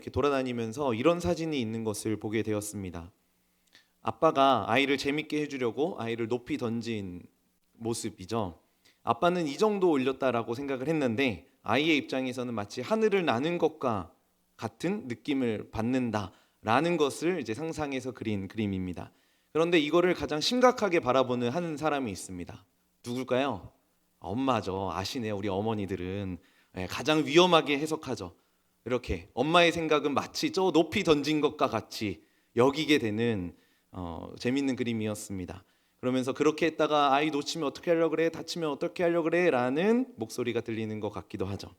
이렇게 돌아다니면서 이런 사진이 있는 것을 보게 되었습니다. 아빠가 아이를 재밌게 해주려고 아이를 높이 던진 모습이죠. 아빠는 이 정도 올렸다라고 생각을 했는데 아이의 입장에서는 마치 하늘을 나는 것과 같은 느낌을 받는다라는 것을 이제 상상해서 그린 그림입니다. 그런데 이거를 가장 심각하게 바라보는 한 사람이 있습니다. 누굴까요? 엄마죠. 아시네요. 우리 어머니들은 가장 위험하게 해석하죠. 이렇게 엄마의 생각은 마치 저 높이 던진 것과 같이 여기게 되는 재밌는 그림이었습니다. 그러면서 그렇게 했다가 아이 놓치면 어떻게 하려고 그래? 다치면 어떻게 하려고 그래? 라는 목소리가 들리는 것 같기도 하죠.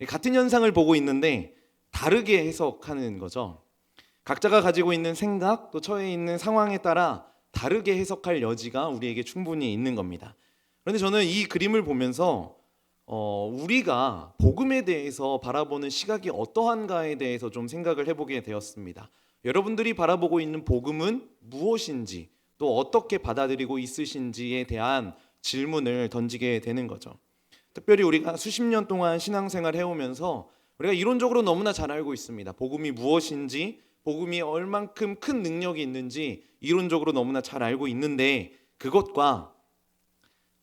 같은 현상을 보고 있는데 다르게 해석하는 거죠. 각자가 가지고 있는 생각 또 처해 있는 상황에 따라 다르게 해석할 여지가 우리에게 충분히 있는 겁니다. 그런데 저는 이 그림을 보면서 우리가 복음에 대해서 바라보는 시각이 어떠한가에 대해서 좀 생각을 해보게 되었습니다. 여러분들이 바라보고 있는 복음은 무엇인지 또 어떻게 받아들이고 있으신지에 대한 질문을 던지게 되는 거죠. 특별히 우리가 수십 년 동안 신앙생활을 해오면서 우리가 이론적으로 너무나 잘 알고 있습니다. 복음이 무엇인지, 복음이 얼만큼 큰 능력이 있는지 이론적으로 너무나 잘 알고 있는데 그것과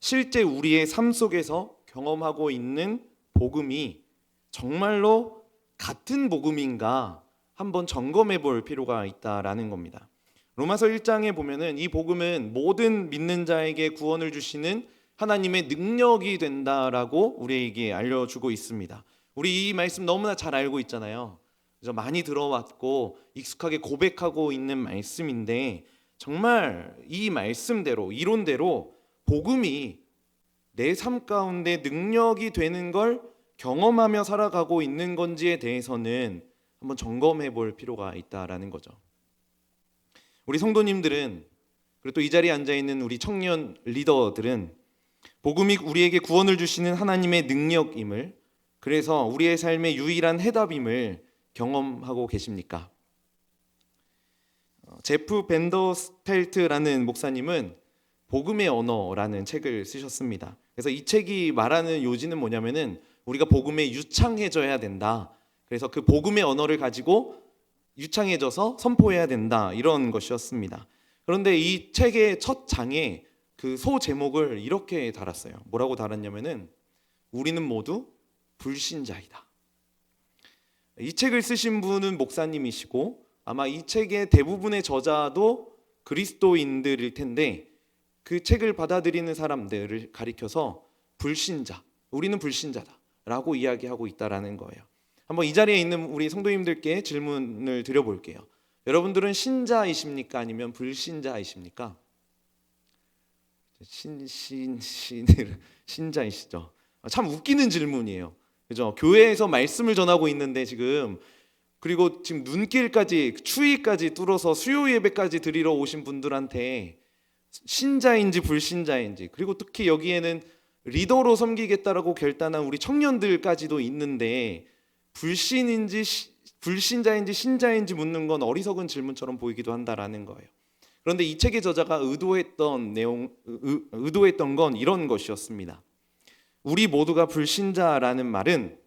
실제 우리의 삶 속에서 경험하고 있는 복음이 정말로 같은 복음인가 한번 점검해 볼 필요가 있다라는 겁니다. 로마서 1장에 보면은 이 복음은 모든 믿는 자에게 구원을 주시는 하나님의 능력이 된다라고 우리에게 알려주고 있습니다. 우리 이 말씀 너무나 잘 알고 있잖아요. 그래서 많이 들어왔고 익숙하게 고백하고 있는 말씀인데 정말 이 말씀대로 이론대로 복음이 내 삶 가운데 능력이 되는 걸 경험하며 살아가고 있는 건지에 대해서는 한번 점검해 볼 필요가 있다라는 거죠. 우리 성도님들은 그리고 또 이 자리에 앉아 있는 우리 청년 리더들은 복음이 우리에게 구원을 주시는 하나님의 능력임을 그래서 우리의 삶의 유일한 해답임을 경험하고 계십니까? 제프 벤더스펠트라는 목사님은 복음의 언어라는 책을 쓰셨습니다. 그래서 이 책이 말하는 요지는 뭐냐면은 우리가 복음에 유창해져야 된다. 그래서 그 복음의 언어를 가지고 유창해져서 선포해야 된다. 이런 것이었습니다. 그런데 이 책의 첫 장에 그 소 제목을 이렇게 달았어요. 뭐라고 달았냐면은 우리는 모두 불신자이다. 이 책을 쓰신 분은 목사님이시고 아마 이 책의 대부분의 저자도 그리스도인들일 텐데 그 책을 받아들이는 사람들을 가리켜서 불신자, 우리는 불신자다라고 이야기하고 있다라는 거예요. 한번 이 자리에 있는 우리 성도님들께 질문을 드려볼게요. 여러분들은 신자이십니까? 아니면 불신자이십니까? 신자이시죠? 참 웃기는 질문이에요. 그죠? 교회에서 말씀을 전하고 있는데 그리고 지금 눈길까지 추위까지 뚫어서 수요 예배까지 드리러 오신 분들한테 신자인지 불신자인지 그리고 특히 여기에는 리더로 섬기겠다라고 결단한 우리 청년들까지도 있는데 불신자인지 신자인지 묻는 건 어리석은 질문처럼 보이기도 한다라는 거예요. 그런데 이 책의 저자가 의도했던 건 이런 것이었습니다. 우리 모두가 불신자라는 말은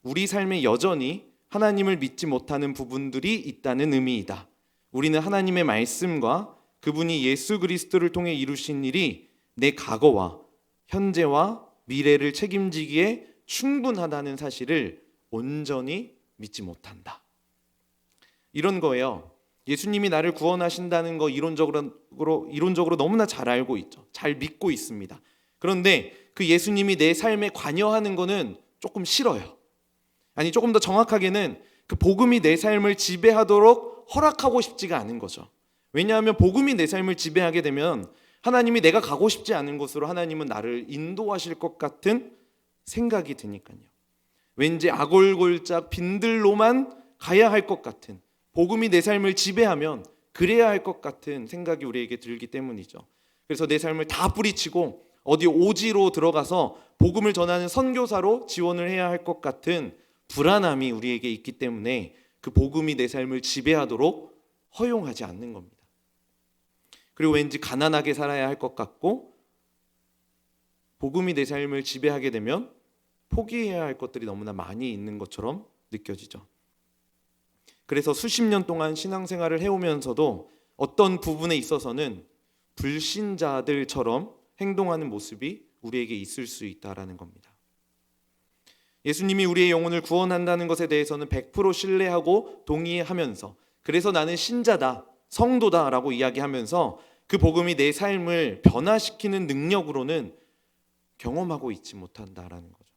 우리 삶에 여전히 하나님을 믿지 못하는 부분들이 있다는 의미이다. 우리는 하나님의 말씀과 그분이 예수 그리스도를 통해 이루신 일이 내 과거와 현재와 미래를 책임지기에 충분하다는 사실을 온전히 믿지 못한다. 이런 거예요. 예수님이 나를 구원하신다는 거 이론적으로 너무나 잘 알고 있죠. 잘 믿고 있습니다. 그런데 그 예수님이 내 삶에 관여하는 거는 조금 싫어요. 아니 조금 더 정확하게는 그 복음이 내 삶을 지배하도록 허락하고 싶지가 않은 거죠. 왜냐하면 복음이 내 삶을 지배하게 되면 하나님이 내가 가고 싶지 않은 곳으로 하나님은 나를 인도하실 것 같은 생각이 드니까요. 왠지 아골골짝 빈들로만 가야 할 것 같은 복음이 내 삶을 지배하면 그래야 할 것 같은 생각이 우리에게 들기 때문이죠. 그래서 내 삶을 다 뿌리치고 어디 오지로 들어가서 복음을 전하는 선교사로 지원을 해야 할 것 같은 불안함이 우리에게 있기 때문에 그 복음이 내 삶을 지배하도록 허용하지 않는 겁니다. 그리고 왠지 가난하게 살아야 할 것 같고 복음이 내 삶을 지배하게 되면 포기해야 할 것들이 너무나 많이 있는 것처럼 느껴지죠. 그래서 수십 년 동안 신앙생활을 해오면서도 어떤 부분에 있어서는 불신자들처럼 행동하는 모습이 우리에게 있을 수 있다라는 겁니다. 예수님이 우리의 영혼을 구원한다는 것에 대해서는 100% 신뢰하고 동의하면서, 그래서 나는 신자다, 성도다라고 이야기하면서 그 복음이 내 삶을 변화시키는 능력으로는 경험하고 있지 못한다라는 거죠.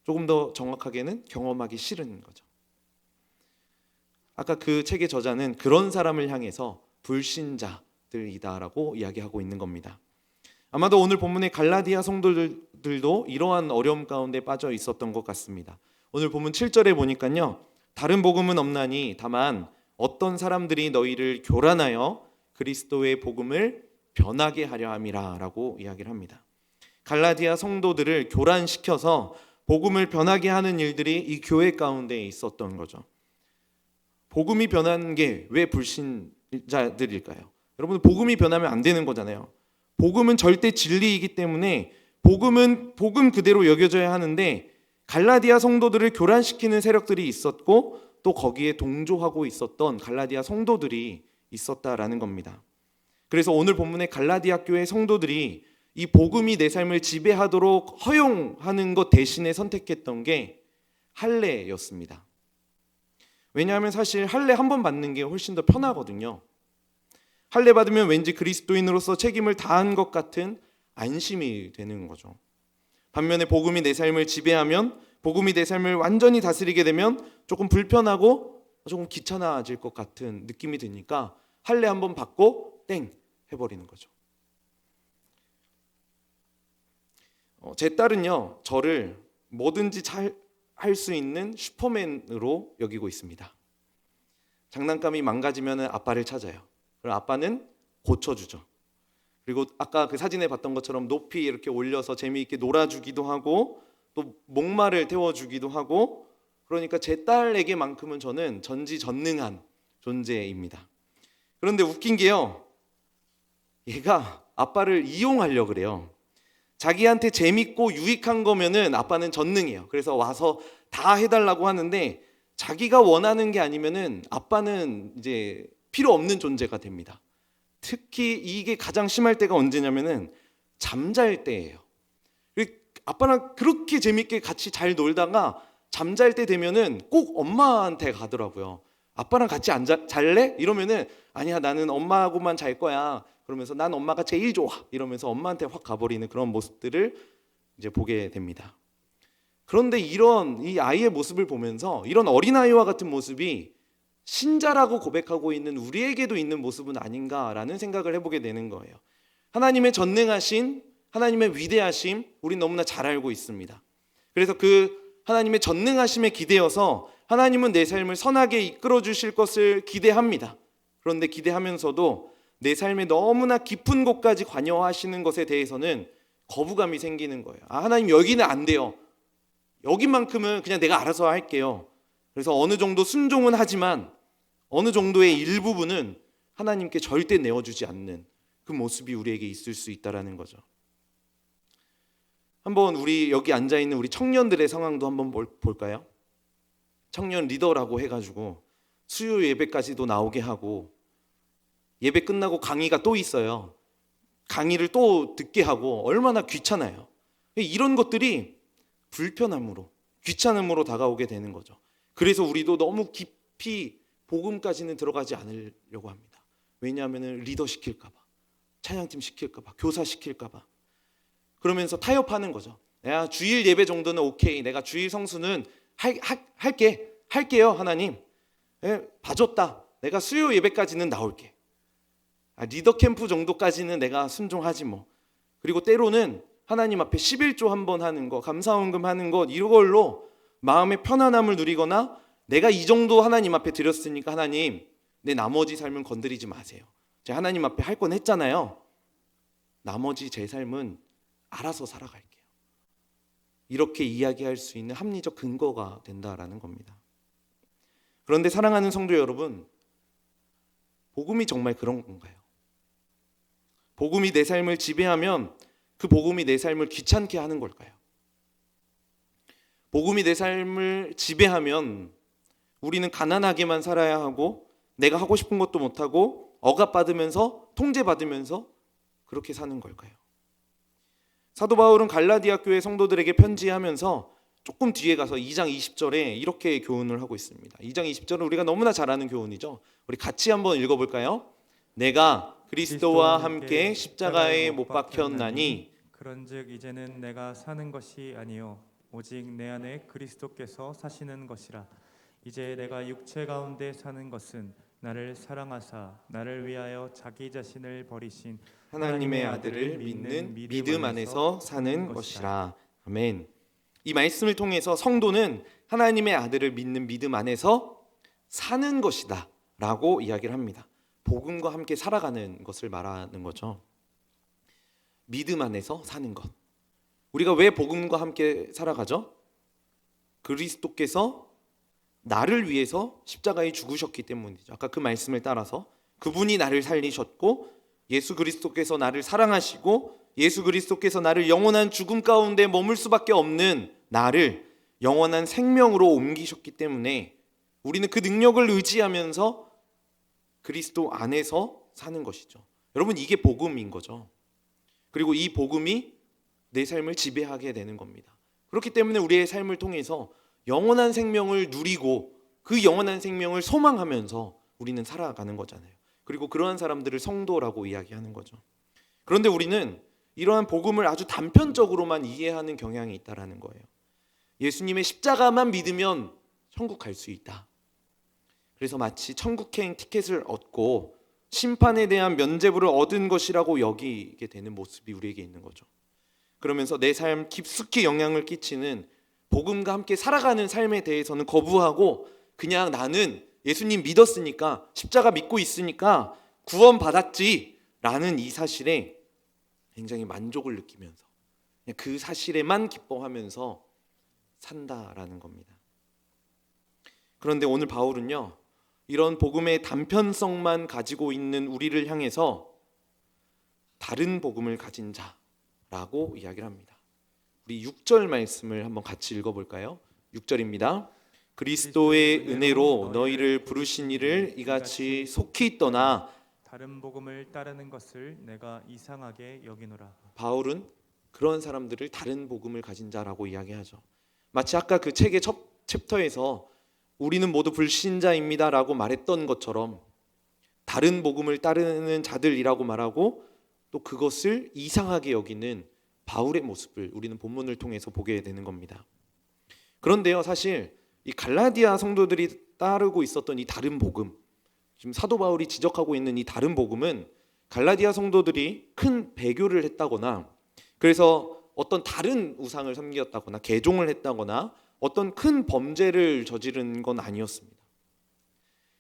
조금 더 정확하게는 경험하기 싫은 거죠. 아까 그 책의 저자는 그런 사람을 향해서 불신자들이다라고 이야기하고 있는 겁니다. 아마도 오늘 본문의 갈라디아 성도들도 이러한 어려움 가운데 빠져 있었던 것 같습니다. 오늘 본문 7절에 보니까요, 다른 복음은 없나니 다만 어떤 사람들이 너희를 교란하여 그리스도의 복음을 변하게 하려 함이라 라고 이야기를 합니다. 갈라디아 성도들을 교란시켜서 복음을 변하게 하는 일들이 이 교회 가운데 있었던 거죠. 복음이 변한 게 왜 불신자들일까요? 여러분, 복음이 변하면 안 되는 거잖아요. 복음은 절대 진리이기 때문에 복음은 복음 그대로 여겨져야 하는데, 갈라디아 성도들을 교란시키는 세력들이 있었고 또 거기에 동조하고 있었던 갈라디아 성도들이 있었다라는 겁니다. 그래서 오늘 본문의 갈라디아 교회 성도들이 이 복음이 내 삶을 지배하도록 허용하는 것 대신에 선택했던 게 할례였습니다. 왜냐하면 사실 할례 한 번 받는 게 훨씬 더 편하거든요. 할례 받으면 왠지 그리스도인으로서 책임을 다한 것 같은 안심이 되는 거죠. 반면에 복음이 내 삶을 지배하면, 복음이 내 삶을 완전히 다스리게 되면 조금 불편하고 조금 귀찮아질 것 같은 느낌이 드니까 할례 한 번 받고 땡 해버리는 거죠. 제 딸은요, 저를 뭐든지 잘 할 수 있는 슈퍼맨으로 여기고 있습니다. 장난감이 망가지면 아빠를 찾아요. 그럼 아빠는 고쳐주죠. 그리고 아까 그 사진에 봤던 것처럼 높이 이렇게 올려서 재미있게 놀아주기도 하고 또 목마를 태워주기도 하고, 그러니까 제 딸에게만큼은 저는 전지전능한 존재입니다. 그런데 웃긴 게요, 얘가 아빠를 이용하려고 그래요. 자기한테 재밌고 유익한 거면은 아빠는 전능해요. 그래서 와서 다 해달라고 하는데 자기가 원하는 게 아니면은 아빠는 이제 필요 없는 존재가 됩니다. 특히 이게 가장 심할 때가 언제냐면은 잠잘 때예요. 아빠랑 그렇게 재밌게 같이 잘 놀다가 잠잘 때 되면은 꼭 엄마한테 가더라고요. 아빠랑 같이 안 잘래? 이러면은 아니야, 나는 엄마하고만 잘 거야. 그러면서 난 엄마가 제일 좋아. 이러면서 엄마한테 확 가버리는 그런 모습들을 이제 보게 됩니다. 그런데 이런 이 아이의 모습을 보면서 이런 어린아이와 같은 모습이 신자라고 고백하고 있는 우리에게도 있는 모습은 아닌가라는 생각을 해보게 되는 거예요. 하나님의 전능하신, 하나님의 위대하심 우린 너무나 잘 알고 있습니다. 그래서 그 하나님의 전능하심에 기대어서 하나님은 내 삶을 선하게 이끌어 주실 것을 기대합니다. 그런데 기대하면서도 내 삶에 너무나 깊은 곳까지 관여하시는 것에 대해서는 거부감이 생기는 거예요. 하나님 여기는 안 돼요. 여기만큼은 그냥 내가 알아서 할게요. 그래서 어느 정도 순종은 하지만 어느 정도의 일부분은 하나님께 절대 내어주지 않는 그 모습이 우리에게 있을 수 있다는 거죠. 한번 우리 여기 앉아있는 우리 청년들의 상황도 한번 볼까요? 청년 리더라고 해가지고 수요 예배까지도 나오게 하고 예배 끝나고 강의가 또 있어요. 강의를 또 듣게 하고 얼마나 귀찮아요. 이런 것들이 불편함으로, 귀찮음으로 다가오게 되는 거죠. 그래서 우리도 너무 깊이 복음까지는 들어가지 않으려고 합니다. 왜냐하면 리더 시킬까 봐, 찬양팀 시킬까 봐, 교사 시킬까 봐. 그러면서 타협하는 거죠. 내가 주일 예배 정도는 오케이, 내가 주일 성수는 할게요 하나님. 봐줬다. 내가 수요 예배까지는 나올게. 리더 캠프 정도까지는 내가 순종하지 뭐. 그리고 때로는 하나님 앞에 11조 한번 하는 거, 감사원금 하는 거, 이걸로 마음의 편안함을 누리거나 내가 이 정도 하나님 앞에 드렸으니까 하나님 내 나머지 삶은 건드리지 마세요. 제가 하나님 앞에 할 건 했잖아요. 나머지 제 삶은 알아서 살아갈게요. 이렇게 이야기할 수 있는 합리적 근거가 된다라는 겁니다. 그런데 사랑하는 성도 여러분, 복음이 정말 그런 건가요? 복음이 내 삶을 지배하면 그 복음이 내 삶을 귀찮게 하는 걸까요? 복음이 내 삶을 지배하면 우리는 가난하게만 살아야 하고 내가 하고 싶은 것도 못하고 억압받으면서 통제받으면서 그렇게 사는 걸까요? 사도 바울은 갈라디아 교회 성도들에게 편지하면서 조금 뒤에 가서 2장 20절에 이렇게 교훈을 하고 있습니다. 2장 20절은 우리가 너무나 잘 아는 교훈이죠. 우리 같이 한번 읽어볼까요? 내가 그리스도와 함께 십자가에 못 박혔나니 그런즉 이제는 내가 사는 것이 아니요 오직 내 안에 그리스도께서 사시는 것이라. 이제 내가 육체 가운데 사는 것은 나를 사랑하사 나를 위하여 자기 자신을 버리신 하나님의 아들을 믿는 믿음 안에서 사는 것이라. 아멘. 이 말씀을 통해서 성도는 하나님의 아들을 믿는 믿음 안에서 사는 것이다 라고 이야기를 합니다. 복음과 함께 살아가는 것을 말하는 거죠. 믿음 안에서 사는 것. 우리가 왜 복음과 함께 살아가죠? 그리스도께서 나를 위해서 십자가에 죽으셨기 때문이죠. 아까 그 말씀을 따라서 그분이 나를 살리셨고 예수 그리스도께서 나를 사랑하시고 예수 그리스도께서 나를 영원한 죽음 가운데 머물 수밖에 없는 나를 영원한 생명으로 옮기셨기 때문에 우리는 그 능력을 의지하면서 그리스도 안에서 사는 것이죠. 여러분, 이게 복음인 거죠. 그리고 이 복음이 내 삶을 지배하게 되는 겁니다. 그렇기 때문에 우리의 삶을 통해서 영원한 생명을 누리고 그 영원한 생명을 소망하면서 우리는 살아가는 거잖아요. 그리고 그러한 사람들을 성도라고 이야기하는 거죠. 그런데 우리는 이러한 복음을 아주 단편적으로만 이해하는 경향이 있다는 거예요. 예수님의 십자가만 믿으면 천국 갈 수 있다. 그래서 마치 천국행 티켓을 얻고 심판에 대한 면죄부를 얻은 것이라고 여기게 되는 모습이 우리에게 있는 거죠. 그러면서 내 삶 깊숙이 영향을 끼치는 복음과 함께 살아가는 삶에 대해서는 거부하고 그냥 나는 예수님 믿었으니까 십자가 믿고 있으니까 구원 받았지 라는 이 사실에 굉장히 만족을 느끼면서 그냥 그 사실에만 기뻐하면서 산다라는 겁니다. 그런데 오늘 바울은요, 이런 복음의 단편성만 가지고 있는 우리를 향해서 다른 복음을 가진 자라고 이야기를 합니다. 우리 6절 말씀을 한번 같이 읽어볼까요? 6절입니다. 그리스도의 은혜로 너희를 부르신 이를 이같이 속히 떠나 다른 복음을 따르는 것을 내가 이상하게 여기노라. 바울은 그런 사람들을 다른 복음을 가진 자라고 이야기하죠. 마치 아까 그 책의 첫 챕터에서 우리는 모두 불신자입니다라고 말했던 것처럼 다른 복음을 따르는 자들이라고 말하고 또 그것을 이상하게 여기는 바울의 모습을 우리는 본문을 통해서 보게 되는 겁니다. 그런데요, 사실 이 갈라디아 성도들이 따르고 있었던 이 다른 복음, 지금 사도 바울이 지적하고 있는 이 다른 복음은 갈라디아 성도들이 큰 배교를 했다거나 그래서 어떤 다른 우상을 섬겼다거나 개종을 했다거나 어떤 큰 범죄를 저지른 건 아니었습니다.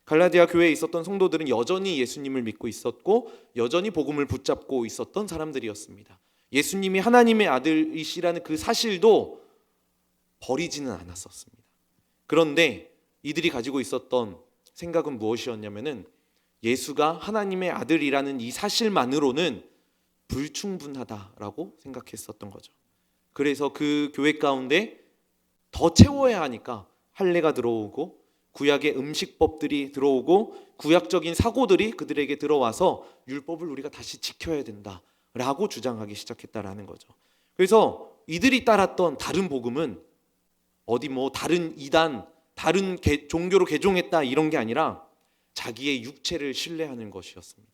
갈라디아 교회에 있었던 성도들은 여전히 예수님을 믿고 있었고 여전히 복음을 붙잡고 있었던 사람들이었습니다. 예수님이 하나님의 아들이시라는 그 사실도 버리지는 않았었습니다. 그런데 이들이 가지고 있었던 생각은 무엇이었냐면은 예수가 하나님의 아들이라는 이 사실만으로는 불충분하다라고 생각했었던 거죠. 그래서 그 교회 가운데 더 채워야 하니까 할례가 들어오고 구약의 음식법들이 들어오고 구약적인 사고들이 그들에게 들어와서 율법을 우리가 다시 지켜야 된다라고 주장하기 시작했다라는 거죠. 그래서 이들이 따랐던 다른 복음은 어디 다른 이단, 다른 종교로 개종했다 이런 게 아니라 자기의 육체를 신뢰하는 것이었습니다.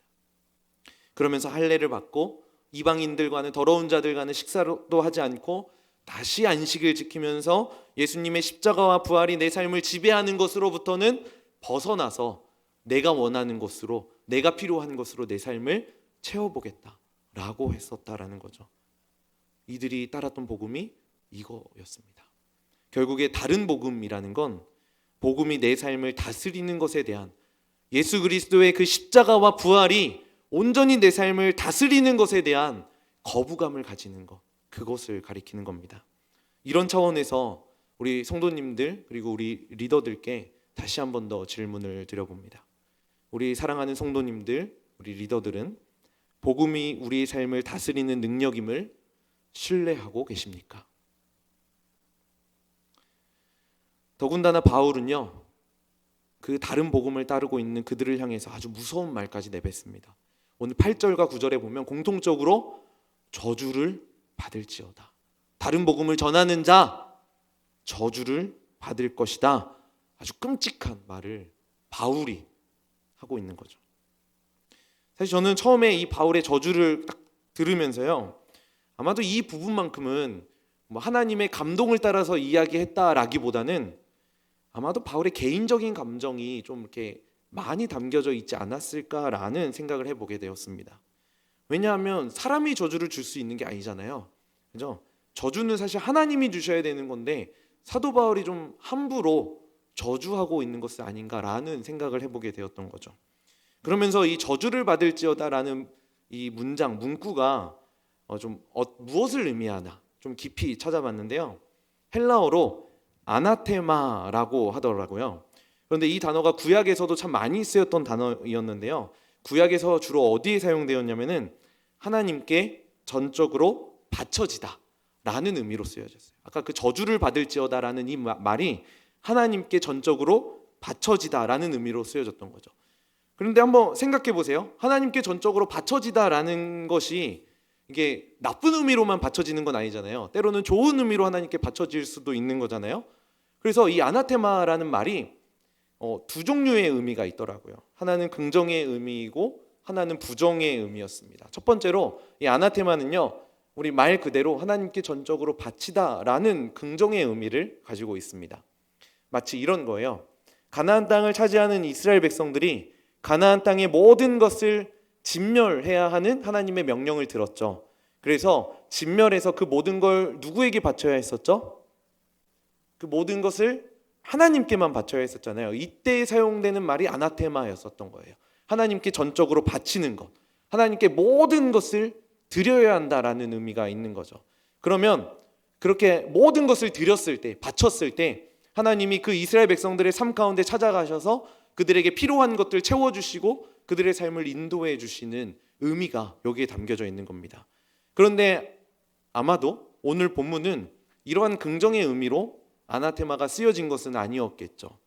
그러면서 할례를 받고 이방인들과는 더러운 자들과는 식사도 하지 않고 다시 안식을 지키면서 예수님의 십자가와 부활이 내 삶을 지배하는 것으로부터는 벗어나서 내가 원하는 것으로, 내가 필요한 것으로 내 삶을 채워보겠다라고 했었다라는 거죠. 이들이 따랐던 복음이 이거였습니다. 결국에 다른 복음이라는 건 복음이 내 삶을 다스리는 것에 대한 예수 그리스도의 그 십자가와 부활이 온전히 내 삶을 다스리는 것에 대한 거부감을 가지는 것, 그것을 가리키는 겁니다. 이런 차원에서 우리 성도님들 그리고 우리 리더들께 다시 한 번 더 질문을 드려봅니다. 우리 사랑하는 성도님들, 우리 리더들은 복음이 우리의 삶을 다스리는 능력임을 신뢰하고 계십니까? 더군다나 바울은요, 그 다른 복음을 따르고 있는 그들을 향해서 아주 무서운 말까지 내뱉습니다. 오늘 8절과 9절에 보면 공통적으로 저주를 받을지어다. 다른 복음을 전하는 자 저주를 받을 것이다. 아주 끔찍한 말을 바울이 하고 있는 거죠. 사실 저는 처음에 이 바울의 저주를 딱 들으면서요, 아마도 이 부분만큼은 뭐 하나님의 감동을 따라서 이야기했다라기보다는 아마도 바울의 개인적인 감정이 좀 이렇게 많이 담겨져 있지 않았을까라는 생각을 해보게 되었습니다. 왜냐하면 사람이 저주를 줄 수 있는 게 아니잖아요. 그죠? 저주는 사실 하나님이 주셔야 되는 건데 사도 바울이 좀 함부로 저주하고 있는 것은 아닌가라는 생각을 해보게 되었던 거죠. 그러면서 이 저주를 받을지어다라는 이 문구가 무엇을 의미하나 좀 깊이 찾아봤는데요. 헬라어로 아나테마라고 하더라고요. 그런데 이 단어가 구약에서도 참 많이 쓰였던 단어였는데요. 구약에서 주로 어디에 사용되었냐면은 하나님께 전적으로 바쳐지다 라는 의미로 쓰여졌어요. 아까 그 저주를 받을지어다라는 이 말이 하나님께 전적으로 바쳐지다라는 의미로 쓰여졌던 거죠. 그런데 한번 생각해 보세요. 하나님께 전적으로 바쳐지다라는 것이 이게 나쁜 의미로만 바쳐지는 건 아니잖아요. 때로는 좋은 의미로 하나님께 바쳐질 수도 있는 거잖아요. 그래서 이 아나테마라는 말이 두 종류의 의미가 있더라고요. 하나는 긍정의 의미이고 하나는 부정의 의미였습니다. 첫 번째로 이 아나테마는요, 우리 말 그대로 하나님께 전적으로 바치다라는 긍정의 의미를 가지고 있습니다. 마치 이런 거예요. 가나안 땅을 차지하는 이스라엘 백성들이 가나안 땅의 모든 것을 진멸해야 하는 하나님의 명령을 들었죠. 그래서 진멸해서 그 모든 걸 누구에게 바쳐야 했었죠? 그 모든 것을 하나님께만 바쳐야 했었잖아요. 이때 사용되는 말이 아나테마였었던 거예요. 하나님께 전적으로 바치는 것, 하나님께 모든 것을 드려야 한다라는 의미가 있는 거죠. 그러면 그렇게 모든 것을 드렸을 때, 바쳤을 때 하나님이 그 이스라엘 백성들의 삶 가운데 찾아가셔서 그들에게 필요한 것들 채워주시고 그들의 삶을 인도해 주시는 의미가 여기에 담겨져 있는 겁니다. 그런데 아마도 오늘 본문은 이러한 긍정의 의미로 아나테마가 쓰여진 것은 아니었겠죠.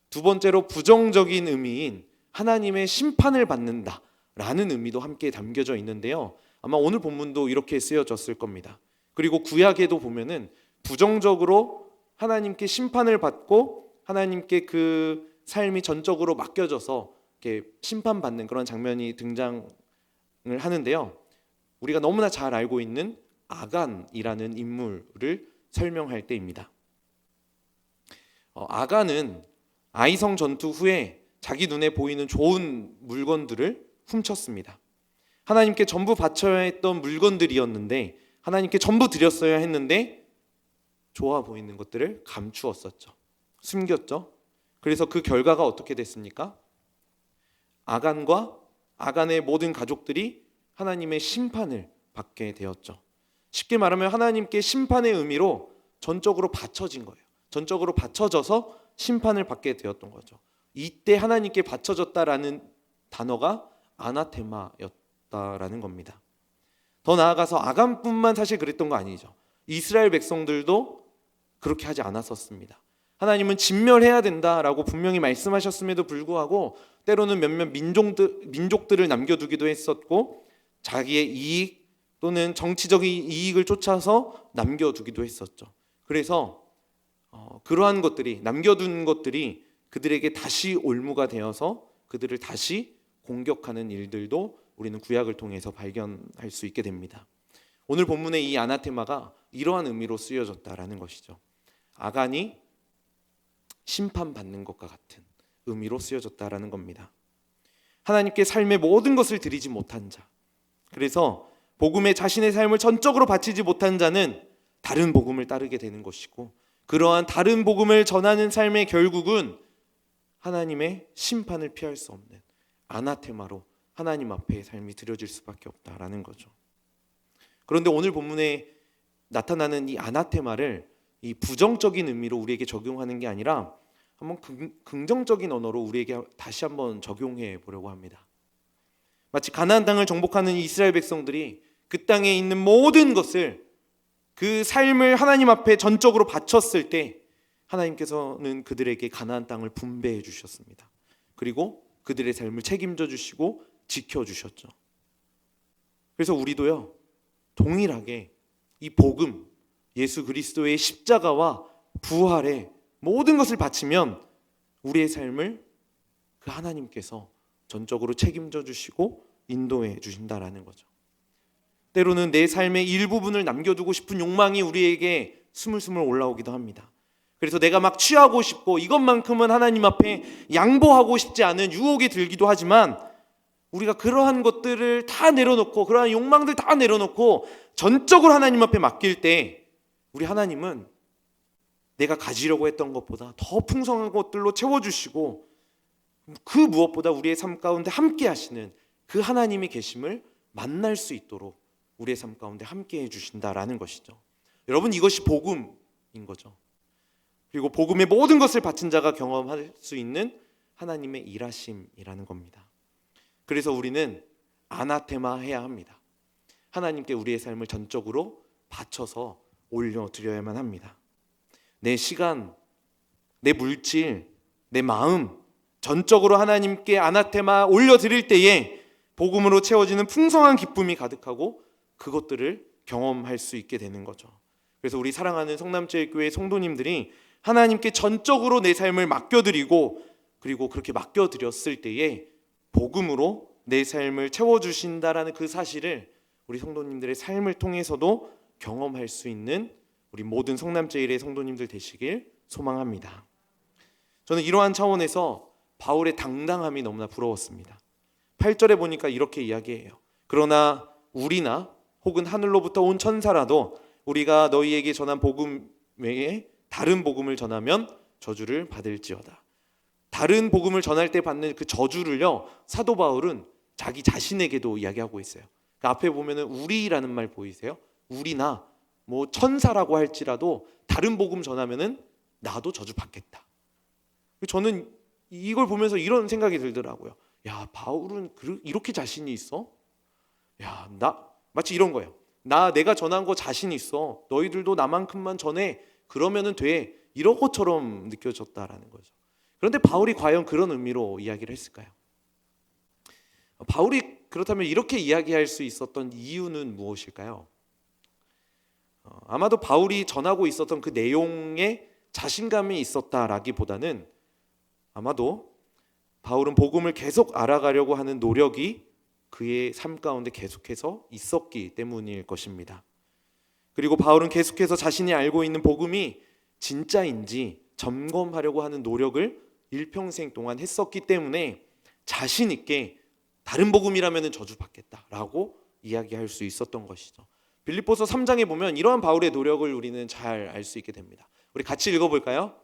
두 번째로 부정적인 의미인 하나님의 심판을 받는다라는 의미도 함께 담겨져 있는데요. 아마 오늘 본문도 이렇게 쓰여졌을 겁니다. 그리고 구약에도 보면은 부정적으로 하나님께 심판을 받고 하나님께 그 삶이 전적으로 맡겨져서 이렇게 심판받는 그런 장면이 등장을 하는데요. 우리가 너무나 잘 알고 있는 아간이라는 인물을 설명할 때입니다. 아간은 아이성 전투 후에 자기 눈에 보이는 좋은 물건들을 훔쳤습니다. 하나님께 전부 바쳐야 했던 물건들이었는데 하나님께 전부 드렸어야 했는데 좋아 보이는 것들을 감추었었죠. 숨겼죠. 그래서 그 결과가 어떻게 됐습니까? 아간과 아간의 모든 가족들이 하나님의 심판을 받게 되었죠. 쉽게 말하면 하나님께 심판의 의미로 전적으로 바쳐진 거예요. 전적으로 바쳐져서 심판을 받게 되었던 거죠. 이때 하나님께 바쳐졌다라는 단어가 아나테마였다라는 겁니다. 더 나아가서 아간뿐만 사실 그랬던 거 아니죠. 이스라엘 백성들도 그렇게 하지 않았었습니다. 하나님은 진멸해야 된다라고 분명히 말씀하셨음에도 불구하고 때로는 몇몇 민족들을 남겨두기도 했었고 자기의 이익 또는 정치적인 이익을 쫓아서 남겨두기도 했었죠. 그래서 그러한 것들이 남겨둔 것들이 그들에게 다시 올무가 되어서 그들을 다시 공격하는 일들도 우리는 구약을 통해서 발견할 수 있게 됩니다. 오늘 본문의 이 아나테마가 이러한 의미로 쓰여졌다라는 것이죠. 아간이 심판받는 것과 같은 의미로 쓰여졌다라는 겁니다. 하나님께 삶의 모든 것을 드리지 못한 자, 그래서 복음에 자신의 삶을 전적으로 바치지 못한 자는 다른 복음을 따르게 되는 것이고 그러한 다른 복음을 전하는 삶의 결국은 하나님의 심판을 피할 수 없는 아나테마로 하나님 앞에 삶이 드려질 수밖에 없다라는 거죠. 그런데 오늘 본문에 나타나는 이 아나테마를 이 부정적인 의미로 우리에게 적용하는 게 아니라 한번 긍정적인 언어로 우리에게 다시 한번 적용해 보려고 합니다. 마치 가나안 땅을 정복하는 이스라엘 백성들이 그 땅에 있는 모든 것을 그 삶을 하나님 앞에 전적으로 바쳤을 때 하나님께서는 그들에게 가나안 땅을 분배해 주셨습니다. 그리고 그들의 삶을 책임져 주시고 지켜 주셨죠. 그래서 우리도요, 동일하게 이 복음, 예수 그리스도의 십자가와 부활에 모든 것을 바치면 우리의 삶을 그 하나님께서 전적으로 책임져 주시고 인도해 주신다라는 거죠. 때로는 내 삶의 일부분을 남겨두고 싶은 욕망이 우리에게 스물스물 올라오기도 합니다. 그래서 내가 막 취하고 싶고 이것만큼은 하나님 앞에 양보하고 싶지 않은 유혹이 들기도 하지만, 우리가 그러한 것들을 다 내려놓고 그러한 욕망들 다 내려놓고 전적으로 하나님 앞에 맡길 때 우리 하나님은 내가 가지려고 했던 것보다 더 풍성한 것들로 채워주시고, 그 무엇보다 우리의 삶 가운데 함께 하시는 그 하나님이 계심을 만날 수 있도록 우리의 삶 가운데 함께 해주신다라는 것이죠. 여러분, 이것이 복음인 거죠. 그리고 복음의 모든 것을 바친 자가 경험할 수 있는 하나님의 일하심이라는 겁니다. 그래서 우리는 아나테마 해야 합니다. 하나님께 우리의 삶을 전적으로 바쳐서 올려드려야만 합니다. 내 시간, 내 물질, 내 마음 전적으로 하나님께 아나테마 올려드릴 때에 복음으로 채워지는 풍성한 기쁨이 가득하고 그것들을 경험할 수 있게 되는 거죠. 그래서 우리 사랑하는 성남제일교회 성도님들이 하나님께 전적으로 내 삶을 맡겨드리고, 그리고 그렇게 맡겨드렸을 때에 복음으로 내 삶을 채워주신다라는 그 사실을 우리 성도님들의 삶을 통해서도 경험할 수 있는 우리 모든 성남제일의 성도님들 되시길 소망합니다. 저는 이러한 차원에서 바울의 당당함이 너무나 부러웠습니다. 8절에 보니까 이렇게 이야기해요. 그러나 우리나 혹은 하늘로부터 온 천사라도 우리가 너희에게 전한 복음 외에 다른 복음을 전하면 저주를 받을지어다. 다른 복음을 전할 때 받는 그 저주를요, 사도 바울은 자기 자신에게도 이야기하고 있어요. 그 앞에 보면은 우리라는 말 보이세요? 우리나 뭐 천사라고 할지라도 다른 복음 전하면은 나도 저주 받겠다. 저는 이걸 보면서 이런 생각이 들더라고요. 야, 바울은 이렇게 자신이 있어? 야, 마치 이런 거예요. 내가 전한 거 자신 있어. 너희들도 나만큼만 전해. 그러면은 돼. 이런 것처럼 느껴졌다라는 거죠. 그런데 바울이 과연 그런 의미로 이야기를 했을까요? 바울이 그렇다면 이렇게 이야기할 수 있었던 이유는 무엇일까요? 아마도 바울이 전하고 있었던 그 내용에 자신감이 있었다라기보다는 아마도 바울은 복음을 계속 알아가려고 하는 노력이 그의 삶 가운데 계속해서 있었기 때문일 것입니다. 그리고 바울은 계속해서 자신이 알고 있는 복음이 진짜인지 점검하려고 하는 노력을 일평생 동안 했었기 때문에 자신 있게 다른 복음이라면 저주받겠다라고 이야기할 수 있었던 것이죠. 빌립보서 3장에 보면 이러한 바울의 노력을 우리는 잘 알 수 있게 됩니다. 우리 같이 읽어볼까요?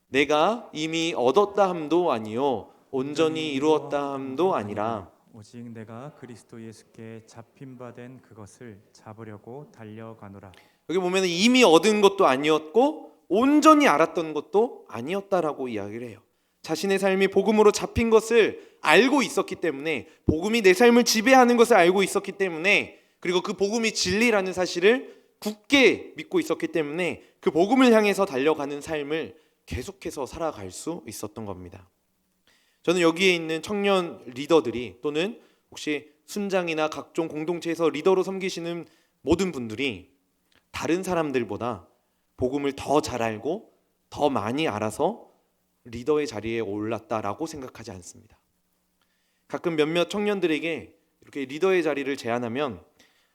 내가 이미 얻었다 함도 아니요 온전히 이루었다 함도 아니라 오직 내가 그리스도 예수께 잡힌 바 된 그것을 잡으려고 달려가노라. 여기 보면 이미 얻은 것도 아니었고 온전히 알았던 것도 아니었다라고 이야기를 해요. 자신의 삶이 복음으로 잡힌 것을 알고 있었기 때문에, 복음이 내 삶을 지배하는 것을 알고 있었기 때문에, 그리고 그 복음이 진리라는 사실을 굳게 믿고 있었기 때문에 그 복음을 향해서 달려가는 삶을 계속해서 살아갈 수 있었던 겁니다. 저는 여기에 있는 청년 리더들이, 또는 혹시 순장이나 각종 공동체에서 리더로 섬기시는 모든 분들이 다른 사람들보다 복음을 더 잘 알고 더 많이 알아서 리더의 자리에 올랐다라고 생각하지 않습니다. 가끔 몇몇 청년들에게 이렇게 리더의 자리를 제안하면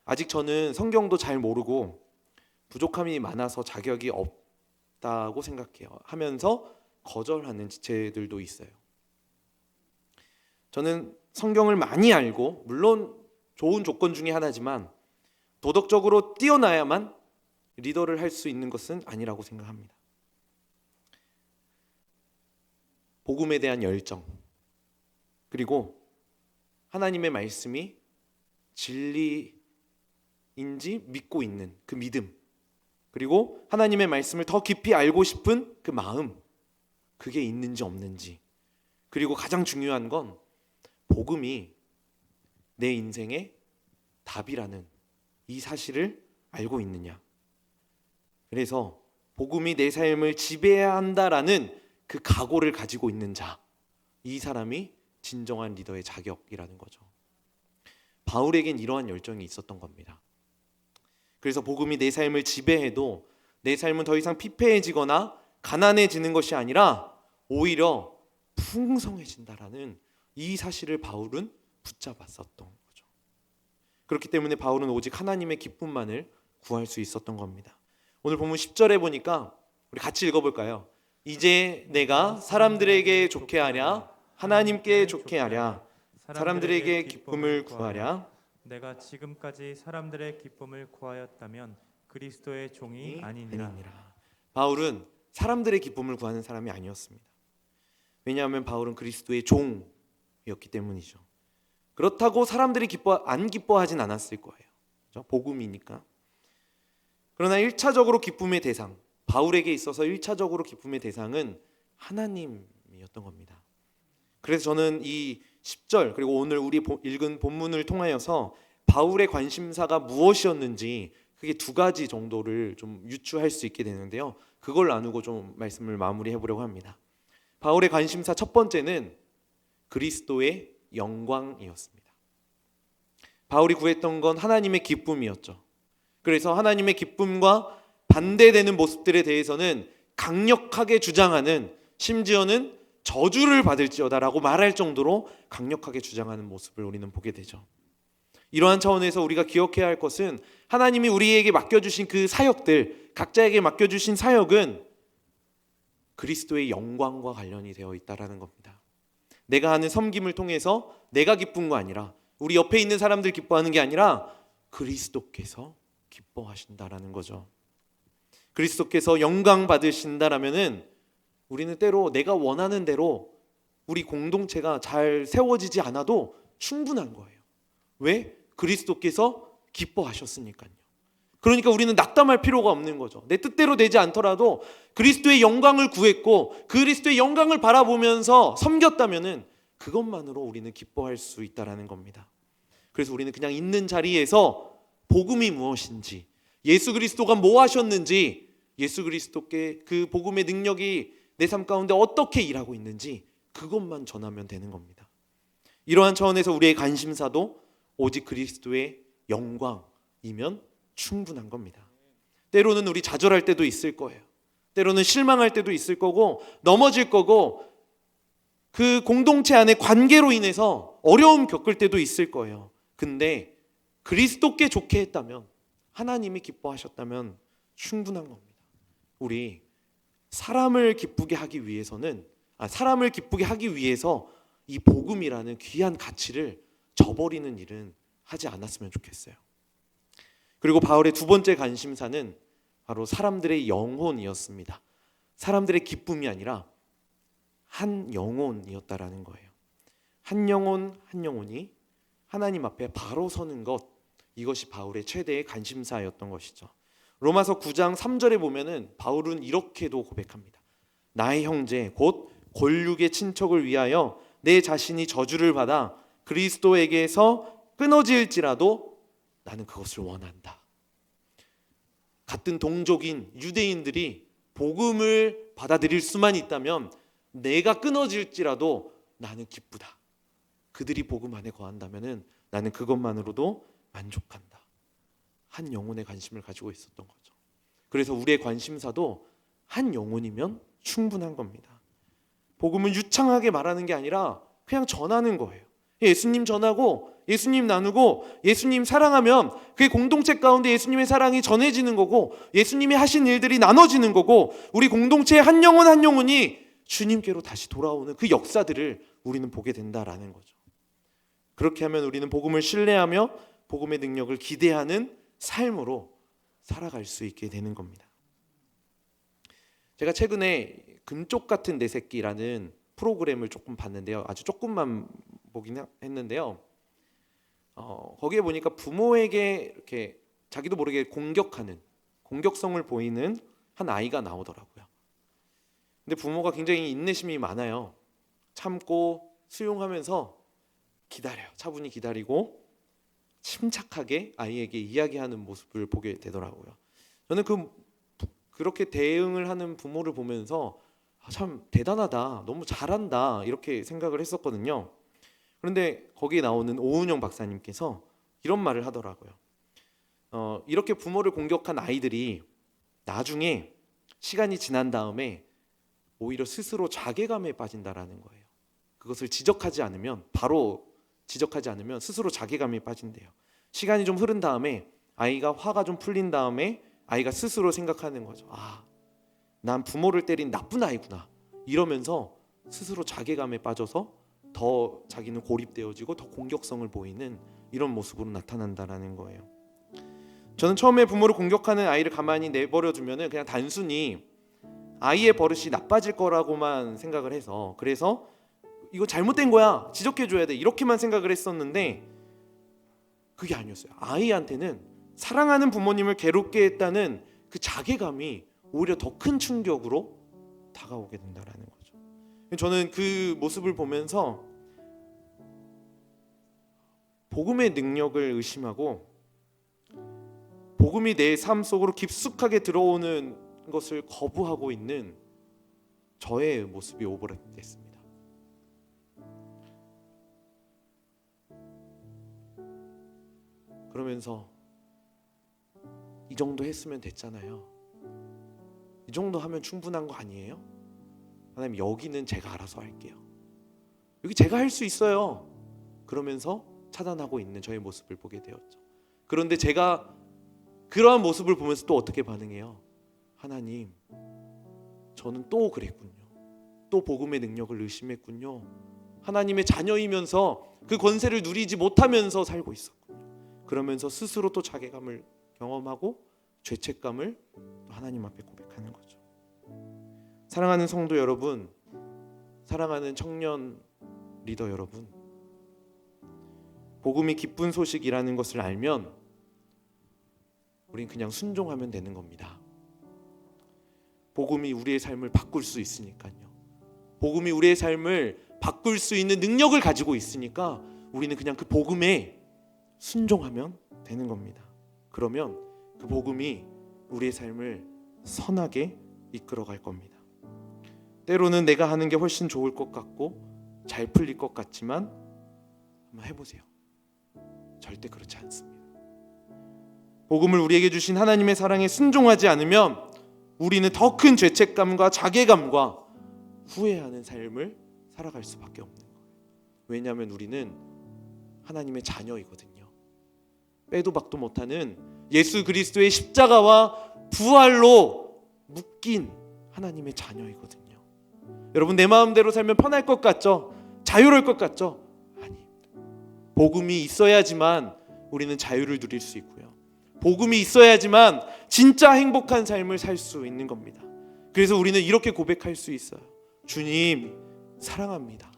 아직 저는 성경도 잘 모르고 부족함이 많아서 자격이 없다고 생각해요 하면서 거절하는 지체들도 있어요. 저는 성경을 많이 알고, 물론 좋은 조건 중에 하나지만 도덕적으로 뛰어나야만 리더를 할 수 있는 것은 아니라고 생각합니다. 복음에 대한 열정, 그리고 하나님의 말씀이 진리인지 믿고 있는 그 믿음, 그리고 하나님의 말씀을 더 깊이 알고 싶은 그 마음, 그게 있는지 없는지, 그리고 가장 중요한 건 복음이 내 인생의 답이라는 이 사실을 알고 있느냐. 그래서 복음이 내 삶을 지배해야 한다라는 그 각오를 가지고 있는 자, 이 사람이 진정한 리더의 자격이라는 거죠. 바울에겐 이러한 열정이 있었던 겁니다. 그래서 복음이 내 삶을 지배해도 내 삶은 더 이상 피폐해지거나 가난해지는 것이 아니라 오히려 풍성해진다라는 이 사실을 바울은 붙잡았었던 거죠. 그렇기 때문에 바울은 오직 하나님의 기쁨만을 구할 수 있었던 겁니다. 오늘 본문 10절에 보니까 우리 같이 읽어볼까요? 이제 내가 사람들에게 좋게 하랴 하나님께 좋게 하랴 사람들에게 기쁨을 구하랴. 내가 지금까지 사람들의 기쁨을 구하였다면 그리스도의 종이 아니니라. 바울은 사람들의 기쁨을 구하는 사람이 아니었습니다. 왜냐하면 바울은 그리스도의 종이었기 때문이죠. 그렇다고 사람들이 안 기뻐하진 않았을 거예요. 그렇죠? 복음이니까. 그러나 1차적으로 기쁨의 대상, 바울에게 있어서 1차적으로 기쁨의 대상은 하나님이었던 겁니다. 그래서 저는 이 10절 그리고 오늘 우리 읽은 본문을 통하여서 바울의 관심사가 무엇이었는지 그게 두 가지 정도를 좀 유추할 수 있게 되는데요. 그걸 나누고 좀 말씀을 마무리해 보려고 합니다. 바울의 관심사 첫 번째는 그리스도의 영광이었습니다. 바울이 구했던 건 하나님의 기쁨이었죠. 그래서 하나님의 기쁨과 반대되는 모습들에 대해서는 강력하게 주장하는, 심지어는 저주를 받을지어다라고 말할 정도로 강력하게 주장하는 모습을 우리는 보게 되죠. 이러한 차원에서 우리가 기억해야 할 것은 하나님이 우리에게 맡겨주신 그 사역들, 각자에게 맡겨주신 사역은 그리스도의 영광과 관련이 되어 있다는 겁니다. 내가 하는 섬김을 통해서 내가 기쁜 거 아니라, 우리 옆에 있는 사람들 기뻐하는 게 아니라 그리스도께서 기뻐하신다라는 거죠. 그리스도께서 영광 받으신다라면은 우리는 때로 내가 원하는 대로 우리 공동체가 잘 세워지지 않아도 충분한 거예요. 왜? 그리스도께서 기뻐하셨으니까요. 그러니까 우리는 낙담할 필요가 없는 거죠. 내 뜻대로 되지 않더라도 그리스도의 영광을 구했고 그리스도의 영광을 바라보면서 섬겼다면은 그것만으로 우리는 기뻐할 수 있다라는 겁니다. 그래서 우리는 그냥 있는 자리에서 복음이 무엇인지, 예수 그리스도가 뭐 하셨는지, 예수 그리스도께 그 복음의 능력이 내 삶 가운데 어떻게 일하고 있는지 그것만 전하면 되는 겁니다. 이러한 차원에서 우리의 관심사도 오직 그리스도의 영광이면 충분한 겁니다. 때로는 우리 좌절할 때도 있을 거예요. 때로는 실망할 때도 있을 거고 넘어질 거고 그 공동체 안의 관계로 인해서 어려움 겪을 때도 있을 거예요. 근데 그리스도께 좋게 했다면, 하나님이 기뻐하셨다면 충분한 겁니다. 우리 사람을 기쁘게 하기 위해서 이 복음이라는 귀한 가치를 저버리는 일은 하지 않았으면 좋겠어요. 그리고 바울의 두 번째 관심사는 바로 사람들의 영혼이었습니다. 사람들의 기쁨이 아니라 한 영혼이었다라는 거예요. 한 영혼이 하나님 앞에 바로 서는 것, 이것이 바울의 최대의 관심사였던 것이죠. 로마서 9장 3절에 보면은 바울은 이렇게도 고백합니다. 나의 형제 곧 골육의 친척을 위하여 내 자신이 저주를 받아 그리스도에게서 끊어질지라도 나는 그것을 원한다. 같은 동족인 유대인들이 복음을 받아들일 수만 있다면 내가 끊어질지라도 나는 기쁘다. 그들이 복음 안에 거한다면은 나는 그것만으로도 만족한다. 한 영혼의 관심을 가지고 있었던 거죠. 그래서 우리의 관심사도 한 영혼이면 충분한 겁니다. 복음은 유창하게 말하는 게 아니라 그냥 전하는 거예요. 예수님 전하고 예수님 나누고 예수님 사랑하면 그게 공동체 가운데 예수님의 사랑이 전해지는 거고 예수님이 하신 일들이 나눠지는 거고 우리 공동체의 한 영혼이 주님께로 다시 돌아오는 그 역사들을 우리는 보게 된다라는 거죠. 그렇게 하면 우리는 복음을 신뢰하며 복음의 능력을 기대하는 삶으로 살아갈 수 있게 되는 겁니다. 제가 최근에 금쪽 같은 내 새끼라는 프로그램을 조금 봤는데요. 아주 조금만 보긴 했는데요. 거기에 보니까 부모에게 이렇게 자기도 모르게 공격성을 보이는 한 아이가 나오더라고요. 근데 부모가 굉장히 인내심이 많아요. 참고 수용하면서 기다려요. 차분히 기다리고 침착하게 아이에게 이야기하는 모습을 보게 되더라고요. 저는 그 그렇게 대응을 하는 부모를 보면서 참 대단하다, 너무 잘한다 이렇게 생각을 했었거든요. 그런데 거기에 나오는 오은영 박사님께서 이런 말을 하더라고요. 이렇게 부모를 공격한 아이들이 나중에 시간이 지난 다음에 오히려 스스로 자괴감에 빠진다라는 거예요. 그것을 바로 지적하지 않으면 스스로 자괴감에 빠진대요. 시간이 좀 흐른 다음에 아이가 화가 좀 풀린 다음에 아이가 스스로 생각하는 거죠. 난 부모를 때린 나쁜 아이구나 이러면서 스스로 자괴감에 빠져서 더 자기는 고립되어지고 더 공격성을 보이는 이런 모습으로 나타난다라는 거예요. 저는 처음에 부모를 공격하는 아이를 가만히 내버려두면 그냥 단순히 아이의 버릇이 나빠질 거라고만 생각을 해서, 그래서 이거 잘못된 거야, 지적해줘야 돼 이렇게만 생각을 했었는데 그게 아니었어요. 아이한테는 사랑하는 부모님을 괴롭게 했다는 그 자괴감이 오히려 더 큰 충격으로 다가오게 된다라는 거죠. 저는 그 모습을 보면서 복음의 능력을 의심하고 복음이 내 삶 속으로 깊숙하게 들어오는 것을 거부하고 있는 저의 모습이 오버랩됐습니다. 그러면서 이 정도 했으면 됐잖아요. 이 정도 하면 충분한 거 아니에요? 하나님, 여기는 제가 알아서 할게요. 여기 제가 할 수 있어요. 그러면서 차단하고 있는 저의 모습을 보게 되었죠. 그런데 제가 그러한 모습을 보면서 또 어떻게 반응해요? 하나님, 저는 또 그랬군요. 또 복음의 능력을 의심했군요. 하나님의 자녀이면서 그 권세를 누리지 못하면서 살고 있었군요. 그러면서 스스로 또 자괴감을 경험하고 죄책감을 하나님 앞에 고백하는 거죠. 사랑하는 성도 여러분, 사랑하는 청년 리더 여러분, 복음이 기쁜 소식이라는 것을 알면 우린 그냥 순종하면 되는 겁니다. 복음이 우리의 삶을 바꿀 수 있으니까요. 복음이 우리의 삶을 바꿀 수 있는 능력을 가지고 있으니까 우리는 그냥 그 복음에 순종하면 되는 겁니다. 그러면 그 복음이 우리의 삶을 선하게 이끌어갈 겁니다. 때로는 내가 하는 게 훨씬 좋을 것 같고 잘 풀릴 것 같지만 한번 해보세요. 절대 그렇지 않습니다. 복음을 우리에게 주신 하나님의 사랑에 순종하지 않으면 우리는 더 큰 죄책감과 자괴감과 후회하는 삶을 살아갈 수밖에 없는 거예요. 왜냐하면 우리는 하나님의 자녀이거든요. 빼도 박도 못하는 예수 그리스도의 십자가와 부활로 묶인 하나님의 자녀이거든요. 여러분, 내 마음대로 살면 편할 것 같죠? 자유로울 것 같죠? 아닙니다. 복음이 있어야지만 우리는 자유를 누릴 수 있고요. 복음이 있어야지만 진짜 행복한 삶을 살 수 있는 겁니다. 그래서 우리는 이렇게 고백할 수 있어요. 주님 사랑합니다.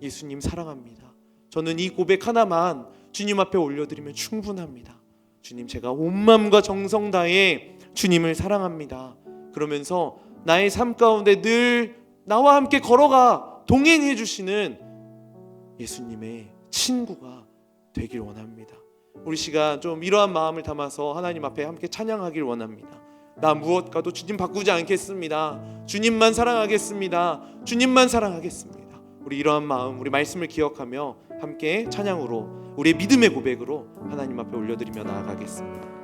예수님 사랑합니다. 저는 이 고백 하나만 주님 앞에 올려드리면 충분합니다. 주님, 제가 온 마음과 정성 다해 주님을 사랑합니다. 그러면서 나의 삶 가운데 늘 나와 함께 걸어가 동행해 주시는 예수님의 친구가 되길 원합니다. 우리 시간 좀 이러한 마음을 담아서 하나님 앞에 함께 찬양하길 원합니다. 나 무엇과도 주님 바꾸지 않겠습니다. 주님만 사랑하겠습니다. 주님만 사랑하겠습니다. 우리 이러한 마음, 우리 말씀을 기억하며 함께 찬양으로 우리의 믿음의 고백으로 하나님 앞에 올려드리며 나아가겠습니다.